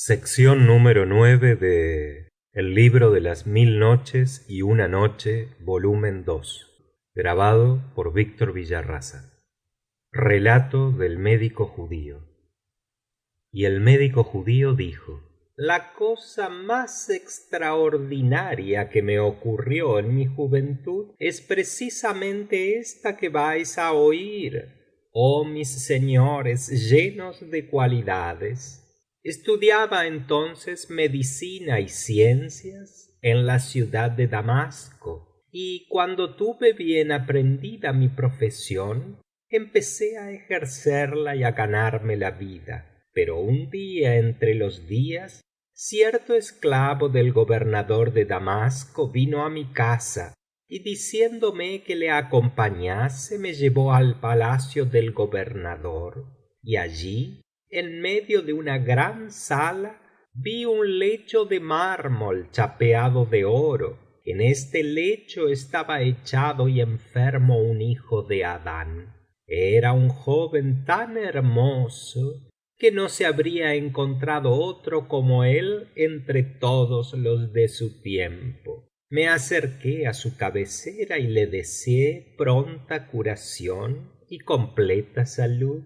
de El libro de las mil noches y una noche, volumen 2, grabado por Víctor Villarraza. Relato del médico judío. Y el médico judío dijo: La cosa más extraordinaria que me ocurrió en mi juventud es precisamente esta que vais a oír, oh mis señores llenos de cualidades. Estudiaba entonces medicina y ciencias en la ciudad de Damasco, y cuando tuve bien aprendida mi profesión, empecé a ejercerla y a ganarme la vida. Pero un día entre los días, cierto esclavo del gobernador de Damasco vino a mi casa y diciéndome que le acompañase me llevó al palacio del gobernador, y allí, en medio de una gran sala, vi un lecho de mármol chapeado de oro. En este lecho estaba echado y enfermo un hijo de Adán. Era un joven tan hermoso que no se habría encontrado otro como él entre todos los de su tiempo. Me acerqué a su cabecera y le deseé pronta curación y completa salud,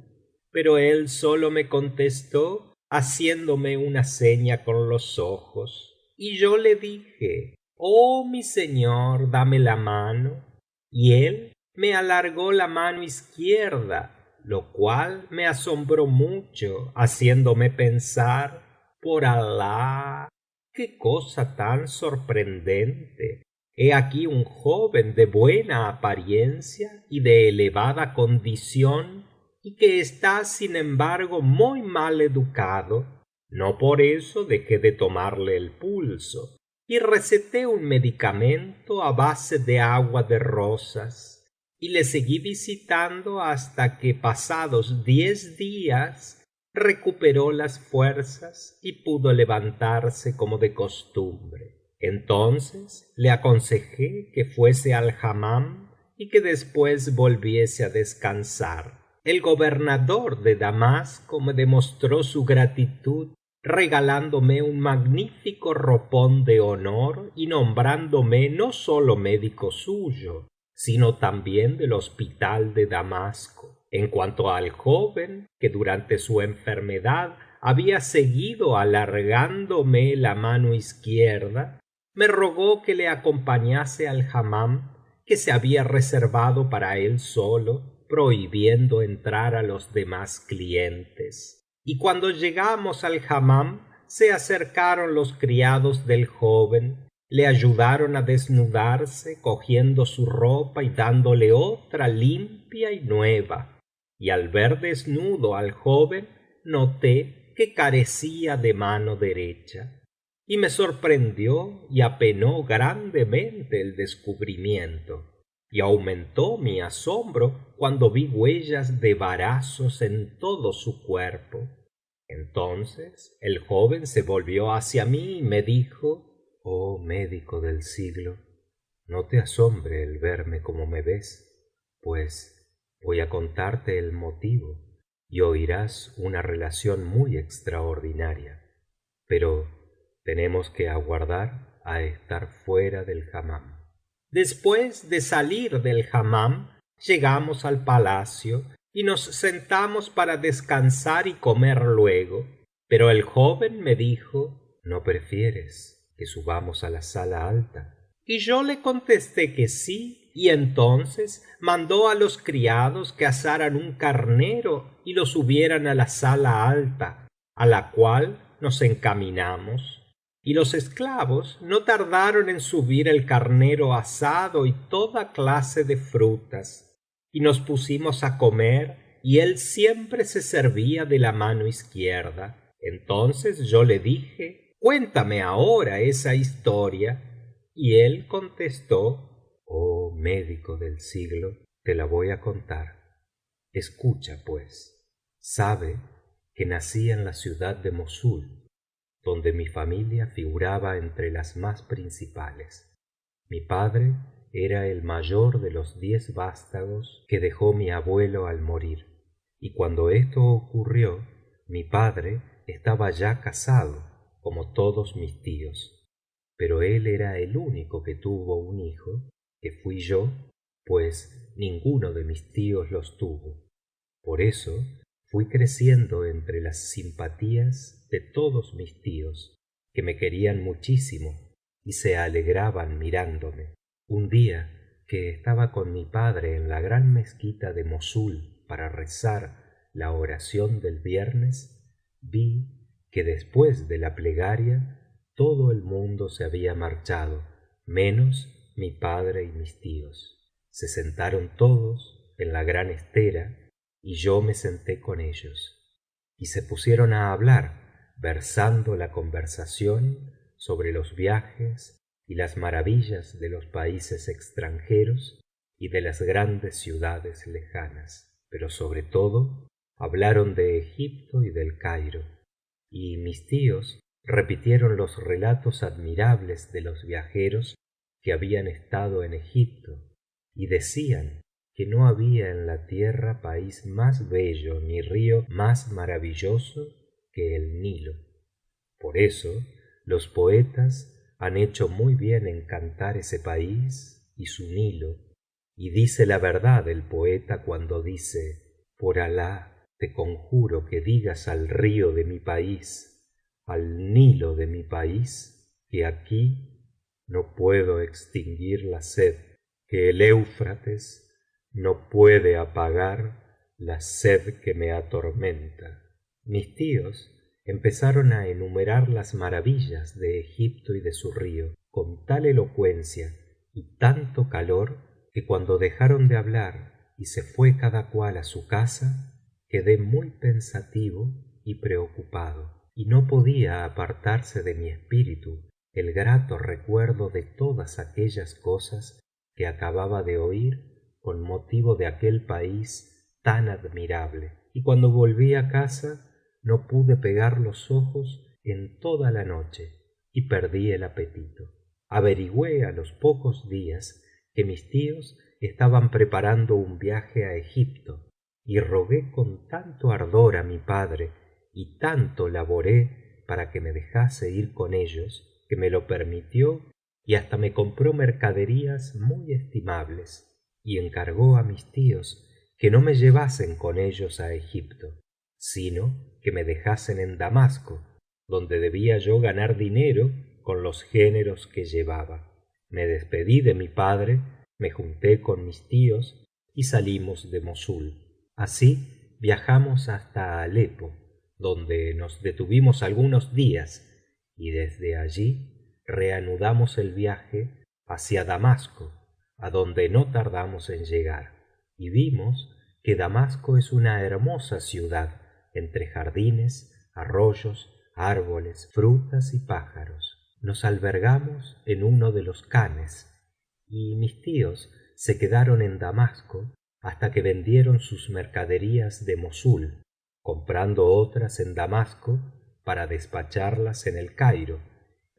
pero él sólo me contestó haciéndome una seña con los ojos, y yo le dije: Oh mi señor, dame la mano. Y él me alargó la mano izquierda, lo cual me asombró mucho, haciéndome pensar: por Alah, qué cosa tan sorprendente. He aquí un joven de buena apariencia y de elevada condición, y que está sin embargo muy mal educado. No por eso dejé de tomarle el pulso, y receté un medicamento a base de agua de rosas, y le seguí visitando hasta que, pasados 10 días, recuperó las fuerzas y pudo levantarse como de costumbre. Entonces le aconsejé que fuese al hammam y que después volviese a descansar. El gobernador de Damasco me demostró su gratitud regalándome un magnífico ropón de honor y nombrándome no sólo médico suyo, sino también del hospital de Damasco. En cuanto al joven, que durante su enfermedad había seguido alargándome la mano izquierda, me rogó que le acompañase al hammam que se había reservado para él solo, prohibiendo entrar a los demás clientes. Y cuando llegamos al hammam, se acercaron los criados del joven, le ayudaron a desnudarse, cogiendo su ropa y dándole otra limpia y nueva. Y al ver desnudo al joven, noté que carecía de mano derecha, y me sorprendió y apenó grandemente el descubrimiento, y aumentó mi asombro cuando vi huellas de varazos en todo su cuerpo. Entonces el joven se volvió hacia mí y me dijo: Oh médico del siglo, no te asombre el verme como me ves, pues voy a contarte el motivo y oirás una relación muy extraordinaria, pero tenemos que aguardar a estar fuera del hammam. Después de salir del hammam, llegamos al palacio y nos sentamos para descansar y comer luego, pero el joven me dijo: ¿No prefieres que subamos a la sala alta? Y yo le contesté que sí, y entonces mandó a los criados que asaran un carnero y lo subieran a la sala alta, a la cual nos encaminamos. Y los esclavos no tardaron en subir el carnero asado y toda clase de frutas, y nos pusimos a comer, y él siempre se servía de la mano izquierda. Entonces yo le dije: Cuéntame ahora esa historia. Y él contestó: Oh médico del siglo, te la voy a contar. Escucha pues. Sabe que nací en la ciudad de Mosul, donde mi familia figuraba entre las más principales. Mi padre era el mayor de los 10 vástagos que dejó mi abuelo al morir, y cuando esto ocurrió, mi padre estaba ya casado como todos mis tíos, pero él era el único que tuvo un hijo, que fui yo, pues ninguno de mis tíos los tuvo. Por eso fui creciendo entre las simpatías de todos mis tíos, que me querían muchísimo y se alegraban mirándome. Un día que estaba con mi padre en la gran mezquita de Mossul para rezar la oración del viernes, vi que después de la plegaria todo el mundo se había marchado, menos mi padre y mis tíos. Se sentaron todos en la gran estera y yo me senté con ellos, y se pusieron a hablar, versando la conversación sobre los viajes y las maravillas de los países extranjeros y de las grandes ciudades lejanas, pero sobre todo hablaron de Egipto y del Cairo, y mis tíos repitieron los relatos admirables de los viajeros que habían estado en Egipto, y decían que no había en la tierra país más bello ni río más maravilloso que el Nilo. Por eso los poetas han hecho muy bien en cantar ese país y su Nilo, y dice la verdad el poeta cuando dice: por Alah, te conjuro que digas al río de mi país, al Nilo de mi país, que aquí no puedo extinguir la sed, que el Éufrates no puede apagar la sed que me atormenta. Mis tíos empezaron a enumerar las maravillas de Egipto y de su río con tal elocuencia y tanto calor que cuando dejaron de hablar y se fué cada cual a su casa, quedé muy pensativo y preocupado, y no podía apartarse de mi espíritu el grato recuerdo de todas aquellas cosas que acababa de oír con motivo de aquel país tan admirable. Y cuando volví a casa no pude pegar los ojos en toda la noche y perdí el apetito. Averigüé a los pocos días que mis tíos estaban preparando un viaje a Egipto, y rogué con tanto ardor a mi padre y tanto laboré para que me dejase ir con ellos, que me lo permitió y hasta me compró mercaderías muy estimables, y encargó a mis tíos que no me llevasen con ellos a Egipto, sino que me dejasen en Damasco, donde debía yo ganar dinero con los géneros que llevaba. Me despedí de mi padre, me junté con mis tíos y salimos de Mossul. Así viajamos hasta Alepo, donde nos detuvimos algunos días, y desde allí reanudamos el viaje hacia Damasco, a donde no tardamos en llegar, y vimos que Damasco es una hermosa ciudad entre jardines, arroyos, árboles, frutas y pájaros. Nos albergamos en uno de los khanes, y mis tíos se quedaron en Damasco hasta que vendieron sus mercaderías de Mossul, comprando otras en Damasco para despacharlas en el Cairo,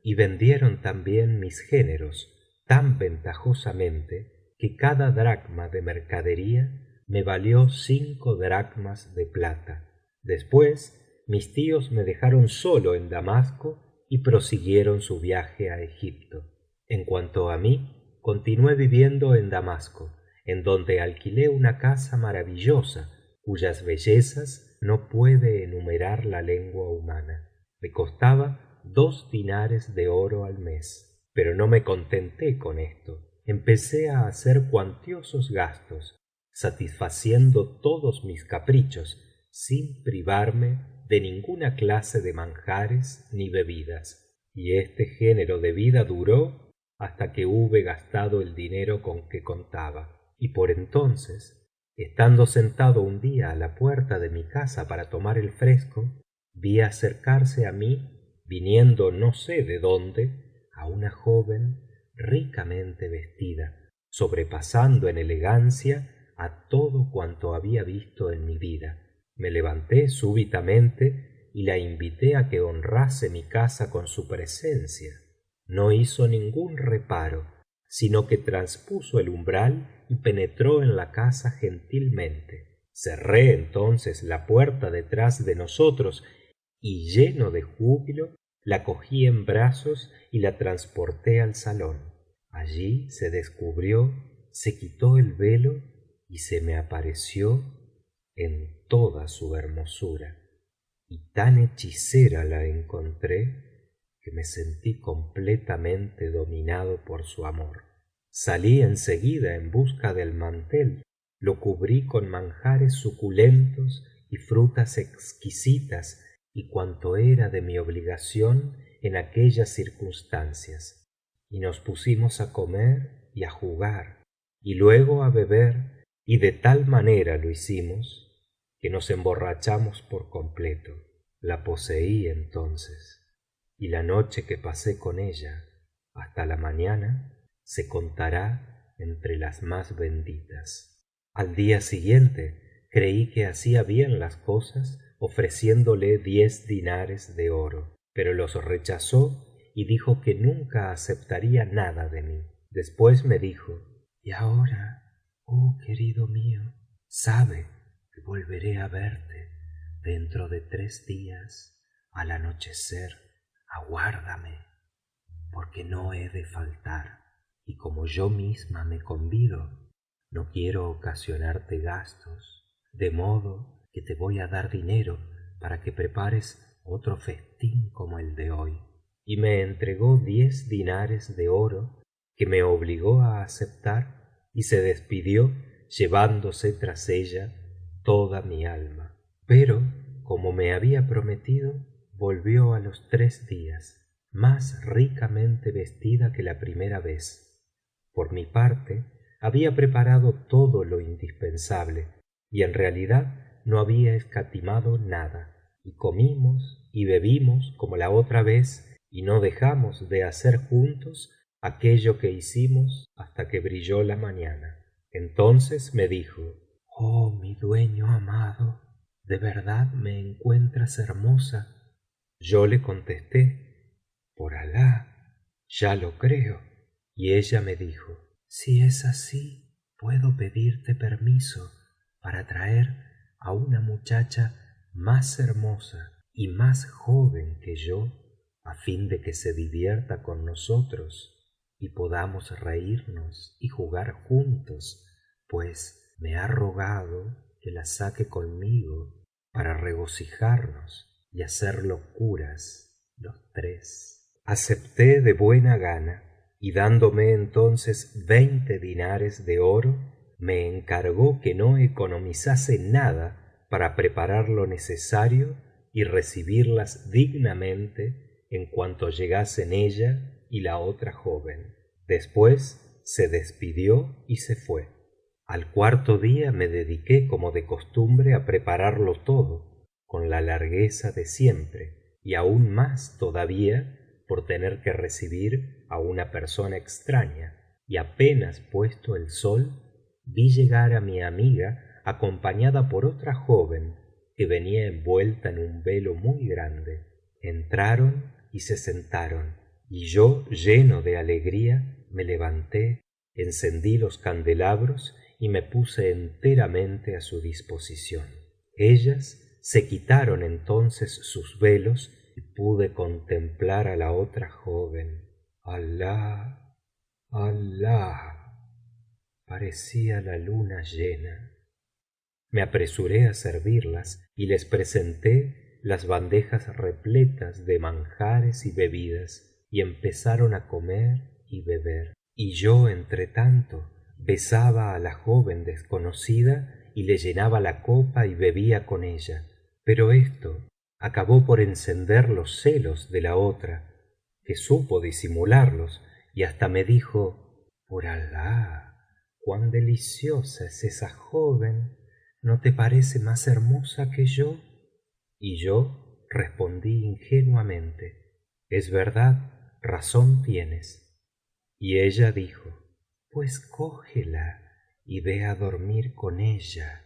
y vendieron también mis géneros tan ventajosamente que cada dracma de mercadería me valió 5 dracmas de plata. Después mis tíos me dejaron solo en Damasco y prosiguieron su viaje a Egipto. En cuanto a mí, continué viviendo en Damasco, en donde alquilé una casa maravillosa cuyas bellezas no puede enumerar la lengua humana. Me costaba 2 dinares de oro al mes, pero no me contenté con esto. Empecé a hacer cuantiosos gastos, satisfaciendo todos mis caprichos sin privarme de ninguna clase de manjares ni bebidas, y este género de vida duró hasta que hube gastado el dinero con que contaba. Y por entonces, estando sentado un día a la puerta de mi casa para tomar el fresco, vi acercarse a mí, viniendo no sé de dónde, a una joven ricamente vestida, sobrepasando en elegancia a todo cuanto había visto en mi vida. Me levanté súbitamente y la invité a que honrase mi casa con su presencia. No hizo ningún reparo, sino que traspuso el umbral y penetró en la casa gentilmente. Cerré entonces la puerta detrás de nosotros y lleno de júbilo la cogí en brazos y la transporté al salón. Allí se descubrió, se quitó el velo y se me apareció en toda su hermosura, y tan hechicera la encontré que me sentí completamente dominado por su amor. Salí en seguida en busca del mantel, lo cubrí con manjares suculentos y frutas exquisitas y cuanto era de mi obligación en aquellas circunstancias, y nos pusimos a comer y a jugar y luego a beber, y de tal manera lo hicimos que nos emborrachamos por completo. La poseí entonces, y la noche que pasé con ella hasta la mañana se contará entre las más benditas. Al día siguiente creí que hacía bien las cosas ofreciéndole 10 dinares de oro, pero los rechazó y dijo que nunca aceptaría nada de mí. Después me dijo: y ahora, oh querido mío, sabe que volveré a verte dentro de 3 días al anochecer. Aguárdame, porque no he de faltar, y como yo misma me convido, no quiero ocasionarte gastos, de modo que te voy a dar dinero para que prepares otro festín como el de hoy. Y me entregó 10 dinares de oro que me obligó a aceptar, y se despidió llevándose tras ella toda mi alma. Pero, como me había prometido, volvió a los 3 días, más ricamente vestida que la primera vez. Por mi parte, había preparado todo lo indispensable, y en realidad no había escatimado nada, y comimos y bebimos como la otra vez, y no dejamos de hacer juntos aquello que hicimos hasta que brilló la mañana. Entonces me dijo: oh mi dueño amado, ¿de verdad me encuentras hermosa? Yo le contesté: por Alah, ya lo creo. Y ella me dijo: si es así, puedo pedirte permiso para traer a una muchacha más hermosa y más joven que yo, a fin de que se divierta con nosotros y podamos reírnos y jugar juntos, pues me ha rogado que la saque conmigo para regocijarnos y hacer locuras los tres. Acepté de buena gana, y dándome entonces 20 dinares de oro, me encargó que no economizase nada para preparar lo necesario y recibirlas dignamente en cuanto llegasen ella y la otra joven. Después se despidió y se fué. Al cuarto día me dediqué como de costumbre a prepararlo todo, con la largueza de siempre, y aún más todavía por tener que recibir a una persona extraña, y apenas puesto el sol vi llegar a mi amiga acompañada por otra joven que venía envuelta en un velo muy grande. Entraron y se sentaron, y yo, lleno de alegría, me levanté, encendí los candelabros y me puse enteramente a su disposición. Ellas se quitaron entonces sus velos y pude contemplar a la otra joven. Alah, Alah, parecía la luna llena. Me apresuré a servirlas y les presenté las bandejas repletas de manjares y bebidas, y empezaron a comer y beber. Y yo, entretanto, besaba a la joven desconocida y le llenaba la copa y bebía con ella. Pero esto acabó por encender los celos de la otra, que supo disimularlos, y hasta me dijo: por Alah, cuán deliciosa es esa joven, ¿no te parece más hermosa que yo? Y yo respondí ingenuamente: es verdad, razón tienes. Y ella dijo: pues cógela y ve a dormir con ella,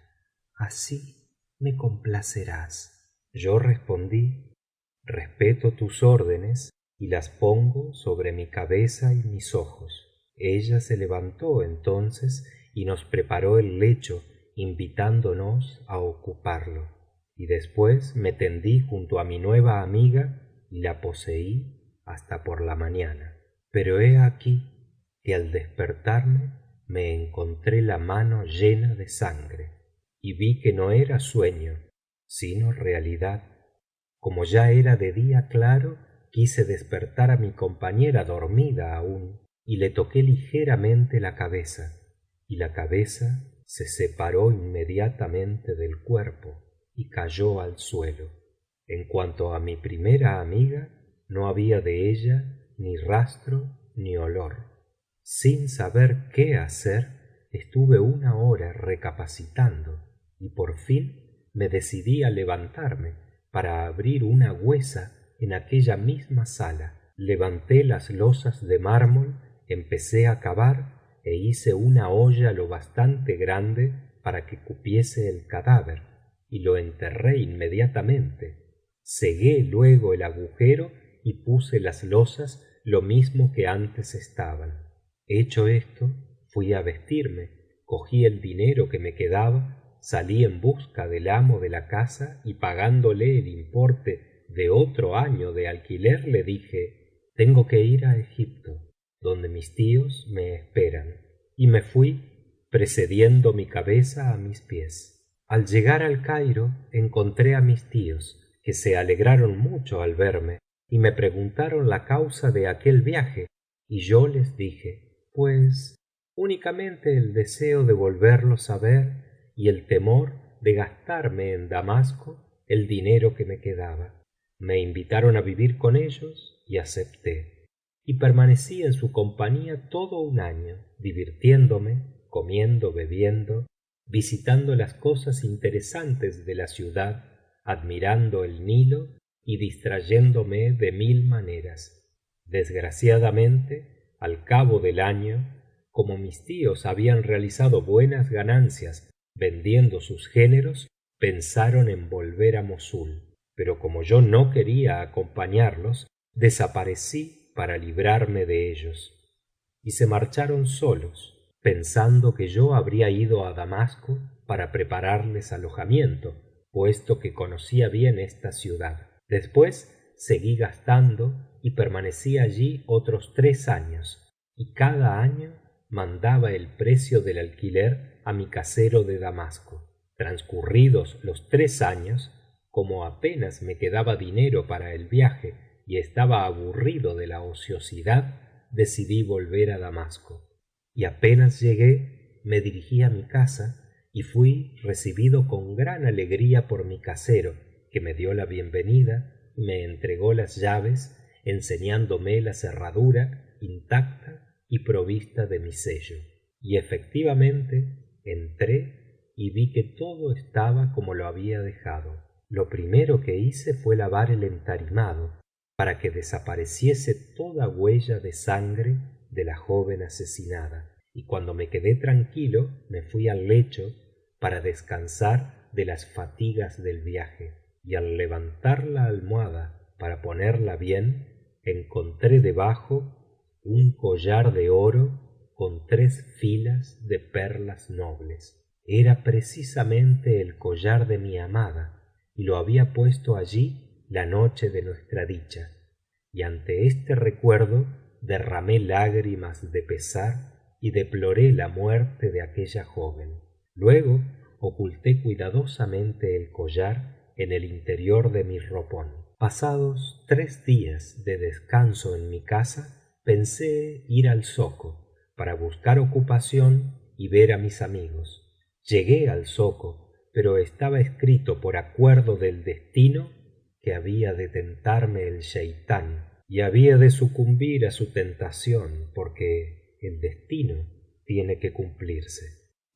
así me complacerás. Yo respondí: respeto tus órdenes y las pongo sobre mi cabeza y mis ojos. Ella se levantó entonces y nos preparó el lecho invitándonos a ocuparlo. y después me tendí junto a mi nueva amiga y la poseí hasta por la mañana. Pero he aquí que al despertarme me encontré la mano llena de sangre y vi que no era sueño sino realidad. Como ya era de día claro, quise despertar a mi compañera dormida aún, y le toqué ligeramente la cabeza, y la cabeza se separó inmediatamente del cuerpo y cayó al suelo. En cuanto a mi primera amiga, no había de ella ni rastro ni olor. Sin saber qué hacer, estuve una hora recapacitando, y por fin me decidí a levantarme para abrir una huesa en aquella misma sala. Levanté las losas de mármol, empecé a cavar e hice una olla lo bastante grande para que cupiese el cadáver, y lo enterré inmediatamente. Cegué luego el agujero y puse las losas lo mismo que antes estaban. Hecho esto, fui a vestirme, cogí el dinero que me quedaba, salí en busca del amo de la casa y pagándole el importe de otro año de alquiler le dije: tengo que ir a Egipto, donde mis tíos me esperan, y me fui precediendo mi cabeza a mis pies. Al llegar al Cairo encontré a mis tíos, que se alegraron mucho al verme y me preguntaron la causa de aquel viaje, y yo les dije: pues únicamente el deseo de volverlos á ver y el temor de gastarme en Damasco el dinero que me quedaba. Me invitaron á vivir con ellos y acepté, y permanecí en su compañía todo un año, divirtiéndome, comiendo, bebiendo, visitando las cosas interesantes de la ciudad, admirando el Nilo y distrayéndome de mil maneras. Desgraciadamente, al cabo del año, como mis tíos habían realizado buenas ganancias vendiendo sus géneros, pensaron en volver a Mossul, pero como yo no quería acompañarlos, desaparecí para librarme de ellos, y se marcharon solos, pensando que yo habría ido a Damasco para prepararles alojamiento, puesto que conocía bien esta ciudad. Después seguí gastando y permanecí allí otros 3 años, y cada año mandaba el precio del alquiler a mi casero de Damasco. Transcurridos los 3 años, como apenas me quedaba dinero para el viaje y estaba aburrido de la ociosidad, decidí volver a Damasco. Y apenas llegué, me dirigí a mi casa y fui recibido con gran alegría por mi casero, que me dio la bienvenida y me entregó las llaves, enseñándome la cerradura intacta y provista de mi sello. Y efectivamente entré y vi que todo estaba como lo había dejado. Lo primero que hice fue lavar el entarimado para que desapareciese toda huella de sangre de la joven asesinada, y cuando me quedé tranquilo me fui al lecho para descansar de las fatigas del viaje, y al levantar la almohada para ponerla bien, encontré debajo un collar de oro con 3 filas de perlas nobles. Era precisamente el collar de mi amada, y lo había puesto allí la noche de nuestra dicha, y ante este recuerdo derramé lágrimas de pesar y deploré la muerte de aquella joven. Luego oculté cuidadosamente el collar en el interior de mi ropón. Pasados 3 días de descanso en mi casa, pensé ir al zoco para buscar ocupación y ver a mis amigos. Llegué al zoco, pero estaba escrito por acuerdo del destino que había de tentarme el cheitán y había de sucumbir a su tentación, porque el destino tiene que cumplirse.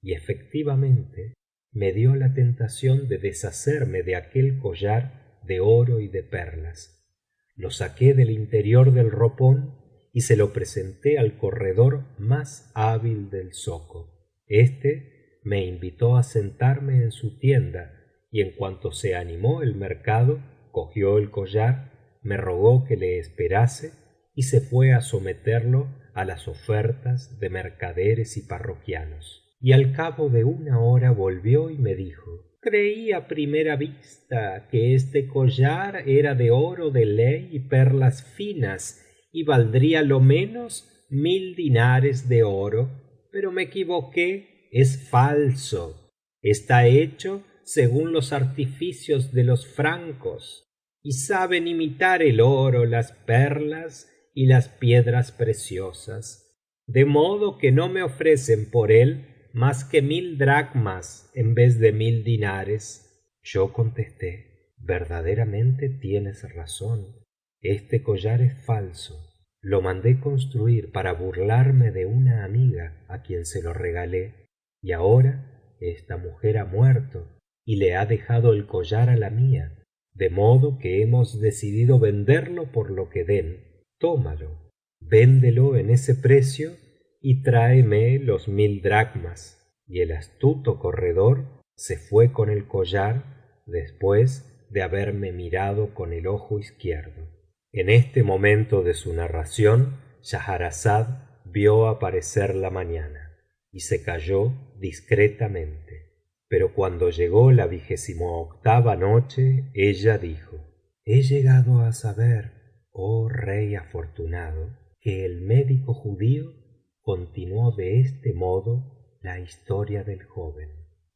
Y efectivamente me dio la tentación de deshacerme de aquel collar de oro y de perlas. Lo saqué del interior del ropón y se lo presenté al corredor más hábil del zoco. Este me invitó a sentarme en su tienda, y en cuanto se animó el mercado, cogió el collar, me rogó que le esperase y se fué a someterlo a las ofertas de mercaderes y parroquianos. Y al cabo de una hora volvió y me dijo: Creí a primera vista que este collar era de oro de ley y perlas finas y valdría lo menos 1000 dinares de oro, pero me equivoqué, es falso, está hecho según los artificios de los francos y saben imitar el oro, las perlas y las piedras preciosas, de modo que no me ofrecen por él más que 1000 dracmas en vez de 1000 dinares. Yo contesté: verdaderamente tienes razón, este collar es falso. Lo mandé construir para burlarme de una amiga a quien se lo regalé, y ahora esta mujer ha muerto y le ha dejado el collar a la mía, de modo que hemos decidido venderlo por lo que den. Tómalo, véndelo en ese precio y tráeme los 1000 dracmas. Y el astuto corredor se fué con el collar después de haberme mirado con el ojo izquierdo. En este momento de su narración, Schahrazada vio aparecer la mañana y se calló discretamente. Pero cuando llegó la 28ª noche, ella dijo: he llegado a saber, oh rey afortunado, que el médico judío continuó de este modo la historia del joven.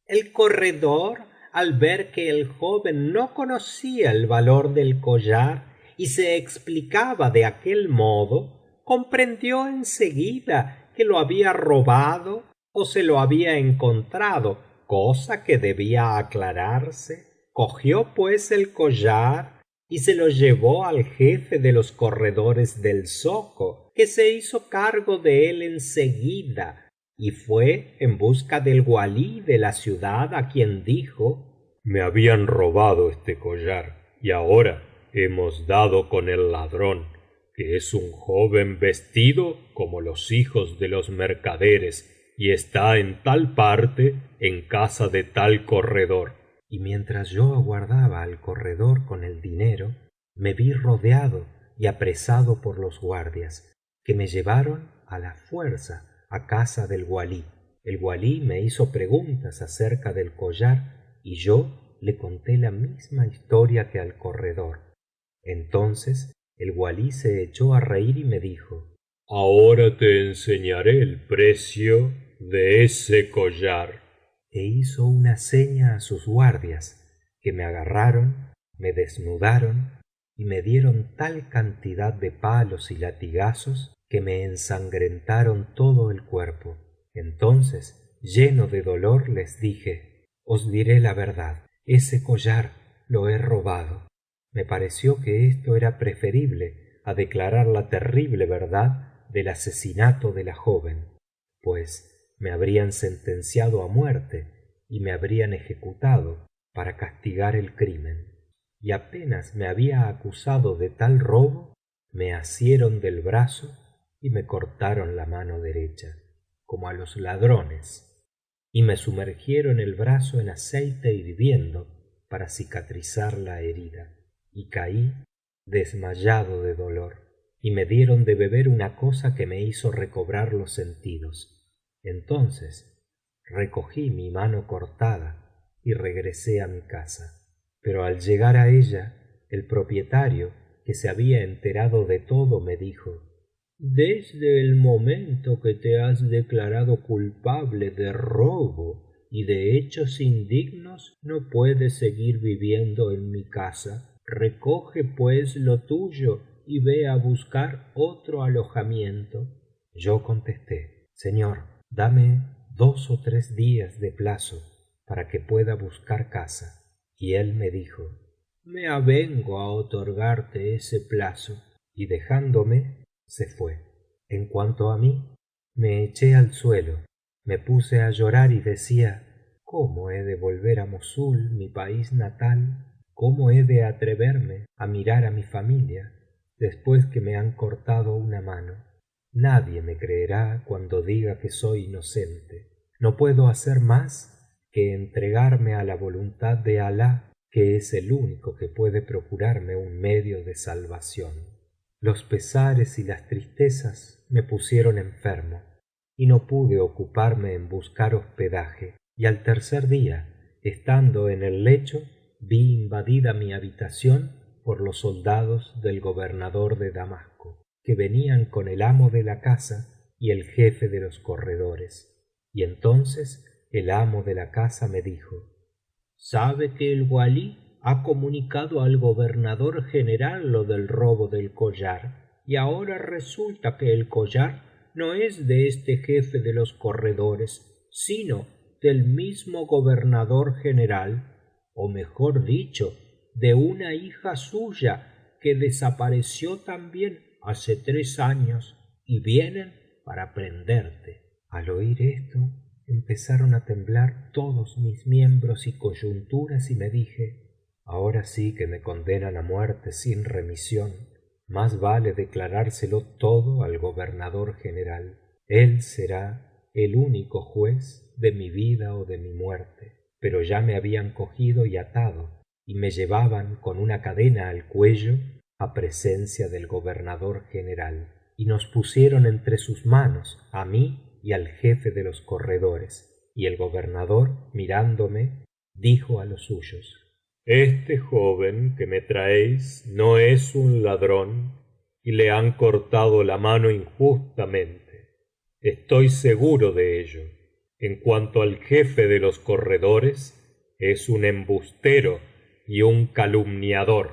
El corredor, al ver que el joven no conocía el valor del collar y se explicaba de aquel modo, comprendió en seguida que lo había robado o se lo había encontrado, cosa que debía aclararse. Cogió pues el collar y se lo llevó al jefe de los corredores del zoco, que se hizo cargo de él en seguida y fué en busca del walí de la ciudad, a quien dijo: me habían robado este collar y ahora hemos dado con el ladrón, que es un joven vestido como los hijos de los mercaderes y está en tal parte en casa de tal corredor. Y mientras yo aguardaba al corredor con el dinero, me vi rodeado y apresado por los guardias, que me llevaron a la fuerza a casa del walí. El walí me hizo preguntas acerca del collar y yo le conté la misma historia que al corredor. Entonces el walí se echó a reír y me dijo: ahora te enseñaré el precio de ese collar. E hizo una seña a sus guardias, que me agarraron, me desnudaron y me dieron tal cantidad de palos y latigazos que me ensangrentaron todo el cuerpo. Entonces, lleno de dolor, les dije: os diré la verdad, ese collar lo he robado. Me pareció que esto era preferible a declarar la terrible verdad del asesinato de la joven, pues me habrían sentenciado a muerte y me habrían ejecutado para castigar el crimen. Y apenas me había acusado de tal robo, me asieron del brazo y me cortaron la mano derecha, como a los ladrones, y me sumergieron el brazo en aceite hirviendo para cicatrizar la herida, y caí desmayado de dolor, y me dieron de beber una cosa que me hizo recobrar los sentidos. Entonces recogí mi mano cortada y regresé a mi casa. Pero al llegar a ella, el propietario, que se había enterado de todo, me dijo: desde el momento que te has declarado culpable de robo y de hechos indignos, no puedes seguir viviendo en mi casa. Recoge pues lo tuyo y ve a buscar otro alojamiento. Yo contesté: señor, dame 2 o 3 días de plazo para que pueda buscar casa. Y él me dijo: me avengo a otorgarte ese plazo. Y dejándome se fue. En cuanto a mí, me eché al suelo, me puse a llorar y decía: ¿cómo he de volver a Mossul, mi país natal? ¿Cómo he de atreverme a mirar a mi familia después que me han cortado una mano? Nadie me creerá cuando diga que soy inocente. No puedo hacer más que entregarme a la voluntad de Alah, que es el único que puede procurarme un medio de salvación. Los pesares y las tristezas me pusieron enfermo y no pude ocuparme en buscar hospedaje, y al tercer día, estando en el lecho, vi invadida mi habitación por los soldados del gobernador de Damasco, que venían con el amo de la casa y el jefe de los corredores. Y entonces el amo de la casa me dijo: ¿sabe que el walí ha comunicado al gobernador general lo del robo del collar? Y ahora resulta que el collar no es de este jefe de los corredores, sino del mismo gobernador general, o mejor dicho, de una hija suya que desapareció también hace 3 años, y vienen para prenderte. Al oír esto, empezaron a temblar todos mis miembros y coyunturas, y me dije: ahora sí que me condenan a muerte sin remisión. Más vale declarárselo todo al gobernador general. Él será el único juez de mi vida o de mi muerte. Pero ya me habían cogido y atado, y me llevaban con una cadena al cuello a presencia del gobernador general, y nos pusieron entre sus manos, a mí y al jefe de los corredores. Y el gobernador, mirándome, dijo a los suyos: este joven que me traéis no es un ladrón, y le han cortado la mano injustamente. Estoy seguro de ello. En cuanto al jefe de los corredores, es un embustero y un calumniador.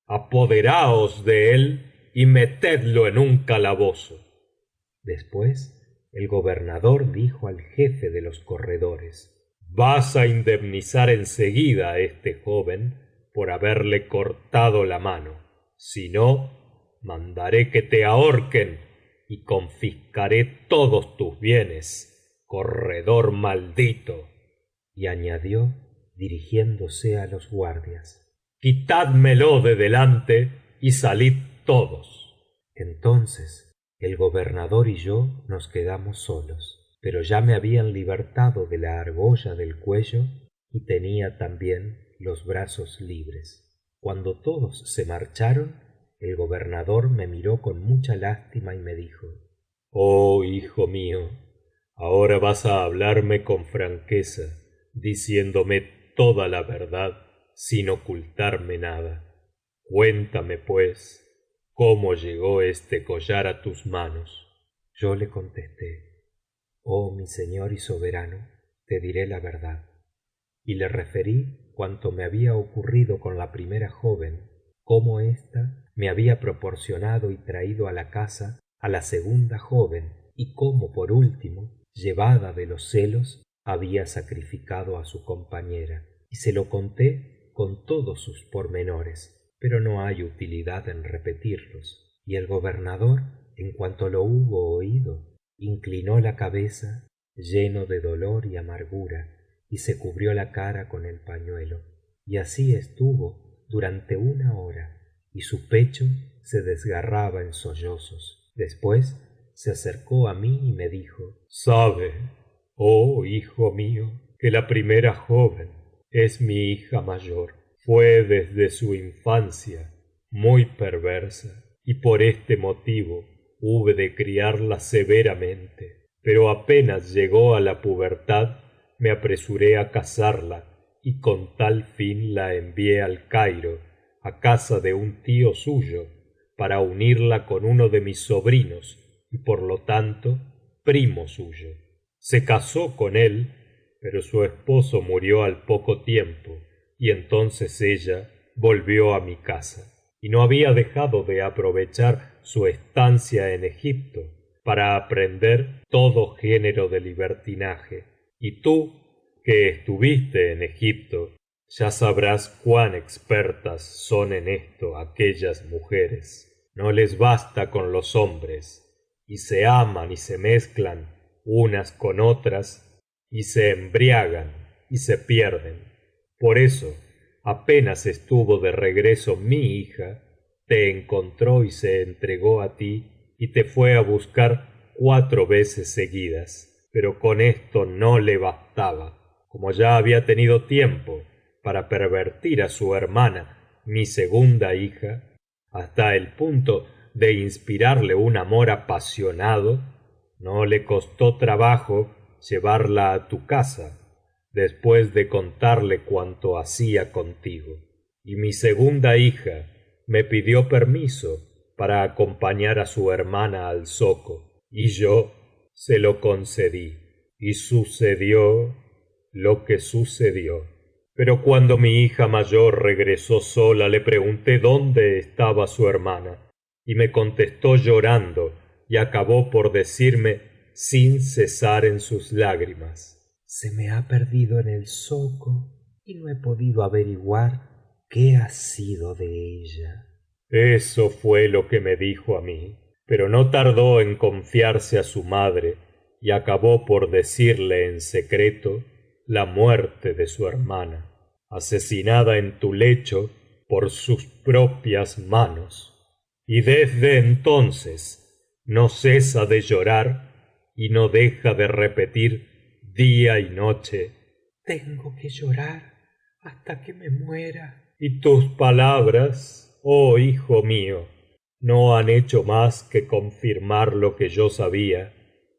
Apoderaos de él y metedlo en un calabozo. Después el gobernador dijo al jefe de los corredores: vas a indemnizar enseguida a este joven por haberle cortado la mano, si no, mandaré que te ahorquen y confiscaré todos tus bienes, corredor maldito. Y añadió, dirigiéndose a los guardias: quitádmelo de delante y salid todos. Entonces el gobernador y yo nos quedamos solos, pero ya me habían libertado de la argolla del cuello y tenía también los brazos libres. Cuando todos se marcharon, el gobernador me miró con mucha lástima y me dijo: oh hijo mío, ahora vas a hablarme con franqueza, diciéndome toda la verdad sin ocultarme nada. Cuéntame, pues, cómo llegó este collar a tus manos. Yo le contesté: oh mi señor y soberano, te diré la verdad. Y le referí cuanto me había ocurrido con la primera joven, cómo ésta me había proporcionado y traído a la casa a la segunda joven, y cómo por último, llevada de los celos, había sacrificado a su compañera. Y se lo conté con todos sus pormenores, pero no hay utilidad en repetirlos. Y el gobernador, en cuanto lo hubo oído, inclinó la cabeza lleno de dolor y amargura, y se cubrió la cara con el pañuelo. Y así estuvo durante 1 hora, y su pecho se desgarraba en sollozos. Después se acercó a mí y me dijo: sabe, oh hijo mío, que la primera joven es mi hija mayor. Fue desde su infancia muy perversa, y por este motivo hube de criarla severamente. Pero apenas llegó a la pubertad, me apresuré a casarla, y con tal fin la envié al Cairo, a casa de un tío suyo, para unirla con uno de mis sobrinos y por lo tanto primo suyo. Se casó con él, pero su esposo murió al poco tiempo, y entonces ella volvió a mi casa. Y no había dejado de aprovechar su estancia en Egipto para aprender todo género de libertinaje. Y tú, que estuviste en Egipto, ya sabrás cuán expertas son en esto aquellas mujeres. No les basta con los hombres, y se aman y se mezclan unas con otras, y se embriagan y se pierden. Por eso, apenas estuvo de regreso mi hija, te encontró y se entregó a ti, y te fué a buscar 4 veces seguidas. Pero con esto no le bastaba. Como ya había tenido tiempo para pervertir a su hermana, mi segunda hija, hasta el punto de inspirarle un amor apasionado, no le costó trabajo llevarla a tu casa, después de contarle cuanto hacía contigo. Y mi segunda hija me pidió permiso para acompañar a su hermana al zoco, y yo se lo concedí. Y sucedió lo que sucedió. Pero cuando mi hija mayor regresó sola, le pregunté dónde estaba su hermana, y me contestó llorando, y acabó por decirme sin cesar en sus lágrimas: se me ha perdido en el zoco y no he podido averiguar qué ha sido de ella. Eso fue lo que me dijo a mí, pero no tardó en confiarse a su madre y acabó por decirle en secreto la muerte de su hermana, asesinada en tu lecho por sus propias manos. Y desde entonces no cesa de llorar y no deja de repetir día y noche: tengo que llorar hasta que me muera. Y tus palabras, oh hijo mío, no han hecho más que confirmar lo que yo sabía,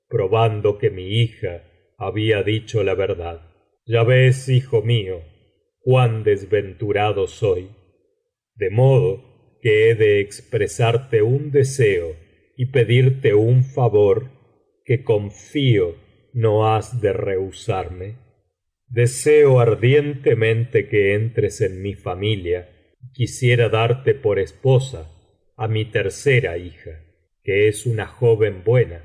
probando que mi hija había dicho la verdad. Ya ves, hijo mío, cuán desventurado soy, de modo que he de expresarte un deseo y pedirte un favor que confío no has de rehusarme. Deseo ardientemente que entres en mi familia. Quisiera darte por esposa a mi tercera hija, que es una joven buena,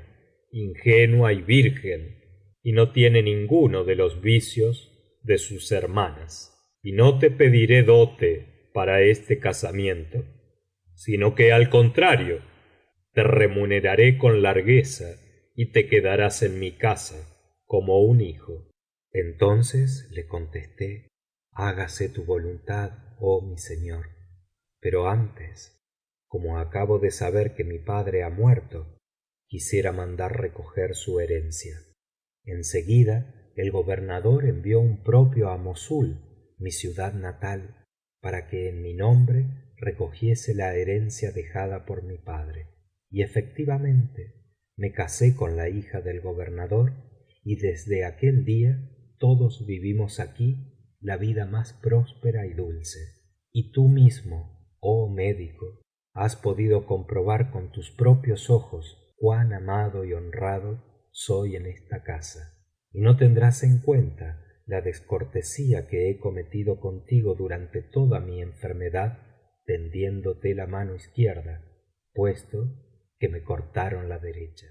ingenua y virgen, y no tiene ninguno de los vicios de sus hermanas. Y no te pediré dote para este casamiento, sino que al contrario, te remuneraré con largueza y te quedarás en mi casa como un hijo. Entonces le contesté: hágase tu voluntad, oh mi señor, pero antes, como acabo de saber que mi padre ha muerto, quisiera mandar recoger su herencia. En seguida el gobernador envió un propio á Mosul, mi ciudad natal, para que en mi nombre recogiese la herencia dejada por mi padre. Y efectivamente me casé con la hija del gobernador, y desde aquel día todos vivimos aquí la vida más próspera y dulce. Y tú mismo, oh médico, has podido comprobar con tus propios ojos cuán amado y honrado soy en esta casa, y no tendrás en cuenta la descortesía que he cometido contigo durante toda mi enfermedad, tendiéndote la mano izquierda, puesto que me cortaron la derecha.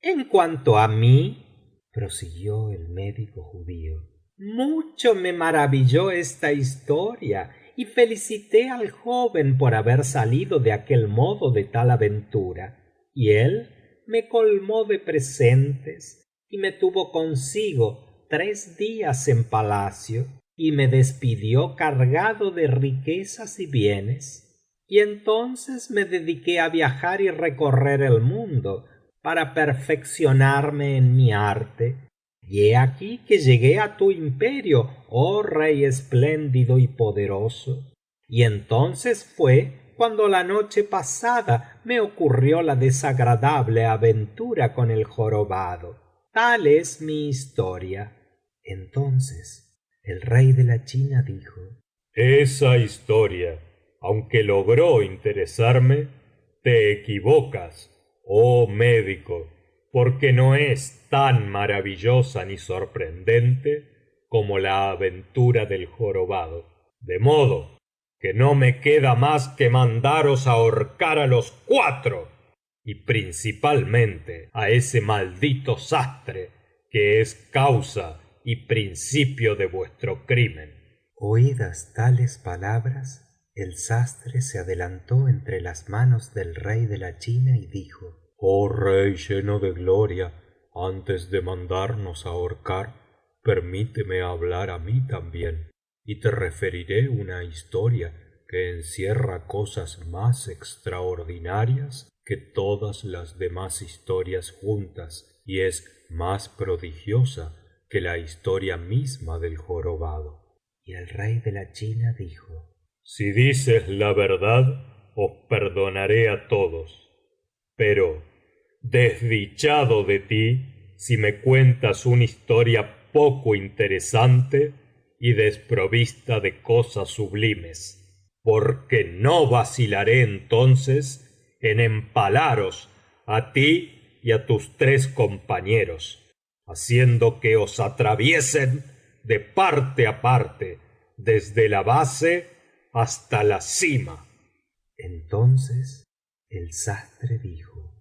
En cuanto a mí, prosiguió el médico judío, mucho me maravilló esta historia y felicité al joven por haber salido de aquel modo de tal aventura, y él me colmó de presentes y me tuvo consigo 3 días en palacio y me despidió cargado de riquezas y bienes. Y entonces me dediqué a viajar y recorrer el mundo para perfeccionarme en mi arte, y he aquí que llegué a tu imperio, oh rey espléndido y poderoso. Y entonces fue cuando la noche pasada me ocurrió la desagradable aventura con el jorobado. Tal es mi historia. Entonces el rey de la China dijo: esa historia, aunque logró interesarme, te equivocas, oh médico, porque no es tan maravillosa ni sorprendente como la aventura del jorobado. De modo que no me queda más que mandaros ahorcar a los 4, y principalmente a ese maldito sastre que es causa y principio de vuestro crimen. Oídas tales palabras, el sastre se adelantó entre las manos del rey de la China y dijo: oh rey lleno de gloria, antes de mandarnos ahorcar, permíteme hablar a mí también, y te referiré una historia que encierra cosas más extraordinarias que todas las demás historias juntas, y es más prodigiosa que la historia misma del jorobado. Y el rey de la China dijo: si dices la verdad, os perdonaré a todos, pero desdichado de ti si me cuentas una historia poco interesante y desprovista de cosas sublimes, porque no vacilaré entonces en empalaros a ti y a tus tres compañeros, haciendo que os atraviesen de parte a parte, desde la base hasta la cima. Entonces el sastre dijo: